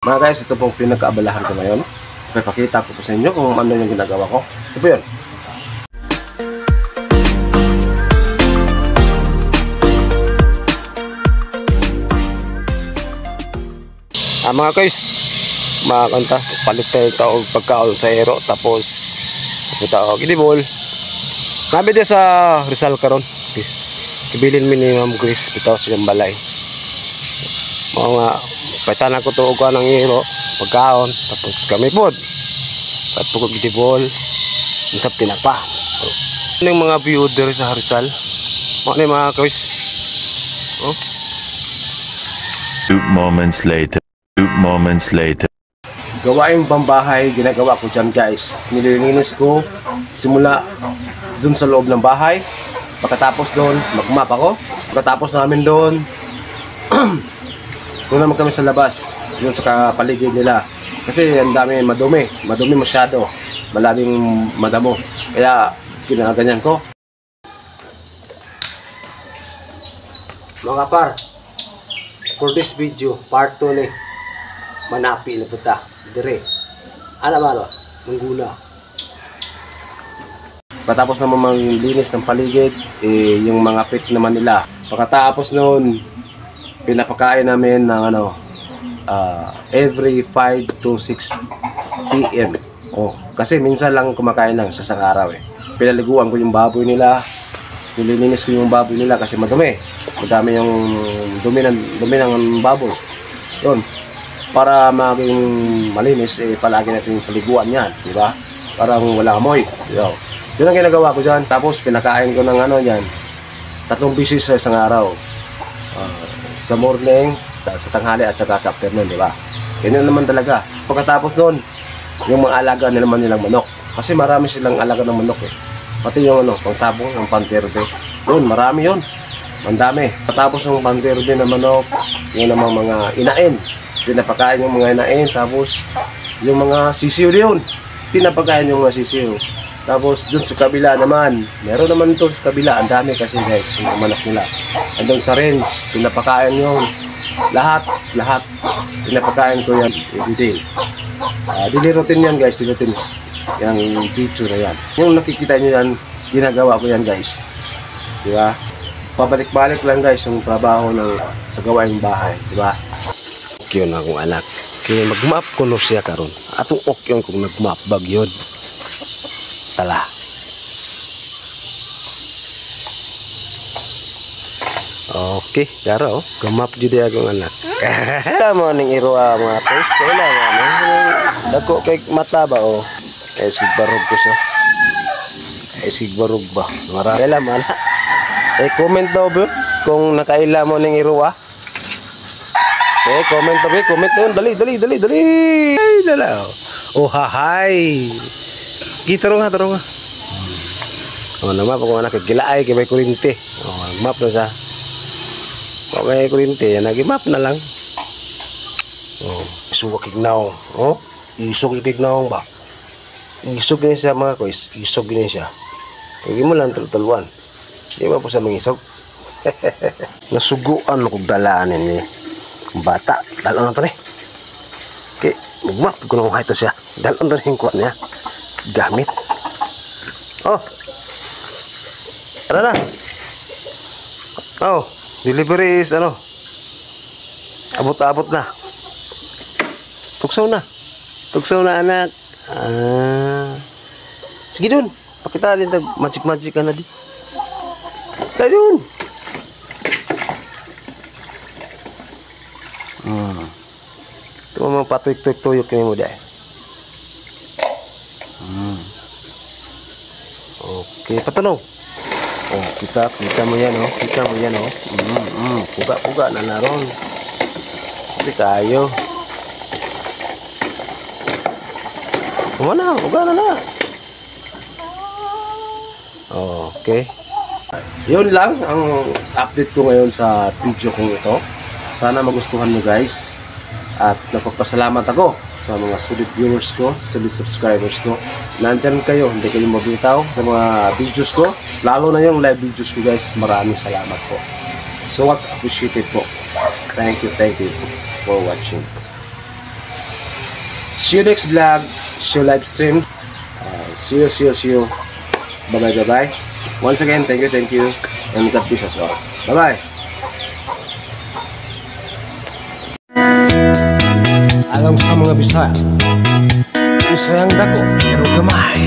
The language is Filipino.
Mga guys, ito pong pinagkaabalahan ko ngayon. Ipapakita ko po sa inyo kung ano yung ginagawa ko. Ito po yun. Mga guys, mga kanta, palit tayo pagkaon sa hero. Tapos, ito ako, gidibol. Nabi dia sa Rizal karon. Kibilin minimum guys, bitaw silang balay. Mga paitan ko to og anang hero, pagkaon, tapos kami pod. At pugog gidibol, sa tinapa. Ano yung mga viewer sa Rizal? Mga guys. Oh. 2 moments later. Gawaing pambahay ginagawa ko dyan guys. Nililinis ko simula dun sa loob ng bahay. Pagkatapos doon magmap ako. Pagkatapos namin doon doon naman kami sa labas, doon sa paligid nila. Kasi ang dami madumi masyado, malaming madamo. Kaya ginaganyan ko. Mga par, for this video, part 2 ni manapi na puta, dire. Ano ba lo? Manggula. Patapos naman maglinis ng paligid, yung mga pit naman nila. Pagkatapos noon, pinapakain namin ng every 5 to 6 PM. Oh, kasi minsan lang kumakain lang sa isang araw eh. Pinaliguan ko yung baboy nila. Nililinis ko yung baboy nila kasi madumi. Madami yung dumi ng baboy. Yun. Para maging malinis, palagi natin yung paliguan yan, di ba? Parang walang amoy. Yun ang ginagawa ko dyan. Tapos pinakain ko ng yan, 3 beses sa isang araw. Sa morning, sa tanghali at saka sa afternoon, di ba? Ganyan naman talaga. Pagkatapos noon, yung mga alaga nila naman nilang manok. Kasi marami silang alaga ng manok eh. Pati yung pangsabong, ang panterde. Yun, marami yun. Mandami. Pagkatapos yung panterde na manok, yung namang mga inain. Pinapakain yung mga inain. Tapos, yung mga sisiyo yun. Pinapakain yung mga sisiyo. Tapos, dun sa kabila naman, meron naman ito sa kabila. Ang dami kasi guys, yung manok nila. Andun sa range, pinapakain yun. Lahat, pinapakain ko yan. Everyday. Daily routine yan guys, daily routine. Yung video na yan. Yung nakikita nyo yan, ginagawa ko yan guys. Diba? Pabalik-balik lang guys yung trabaho sa gawaing bahay. Diba? Yun akong anak. Kaya mag-map ko no siya karon. Atong okyon kung nag-map bagyod. Tala. Okay, daro. Gamap jud akong anak. Tama ning iruwa mga guys. Kailangan dako kay mata ba o. Sigbarog ko sa. Sigbarog ba. Marami laman. Comment daw bro kung nakaila mo ning iruwa. Comment tabi, comment doon. Dali. Ay, dala. Oh, hahay. Kita ro nga. Oh, nama ko anak gilaay kay may kurinte. Oh, map na sa. Kung may kurinte, nagi-map na lang. Oh, isog kignaw. Oh, isog kignaw ba? Isog ni siya mga kois, isog ni siya. Hindi mo lang tultulan. Di ba po sa mangisog? Nasuguan kog dalaan ni bata. Dalon na to ni. Okay, magmap ko nung ito siya. Dalon na rin kuha niya. Gamit. Oh. Tara na. Oh, delivery is abot-abot na. Tuksaw na anak. Sige dun. Pakita din magic ka na di. Tayo dun. Ito mga patuyok-tuyok kayo mo dahil. Okay, patanong. Oh, kita mo yan, oh. Puga na naroon. Hindi kayo. Kumana, puga na. Okay. Yun lang ang update ko ngayon sa video kong ito. Sana magustuhan mo guys. At nagpapasalamat ako sa mga solid viewers ko, solid subscribers ko. Nandyan kayo, hindi kayo mabitaw sa mga videos ko. Lalo na yung live videos ko guys. Maraming salamat po. So much appreciated po. Thank you for watching. See you next vlog. See you live stream. See you. Bye-bye. Once again, thank you. And God bless us all. Bye-bye. Alang sa mga Bisaya, Bisayang dako, pero gamay.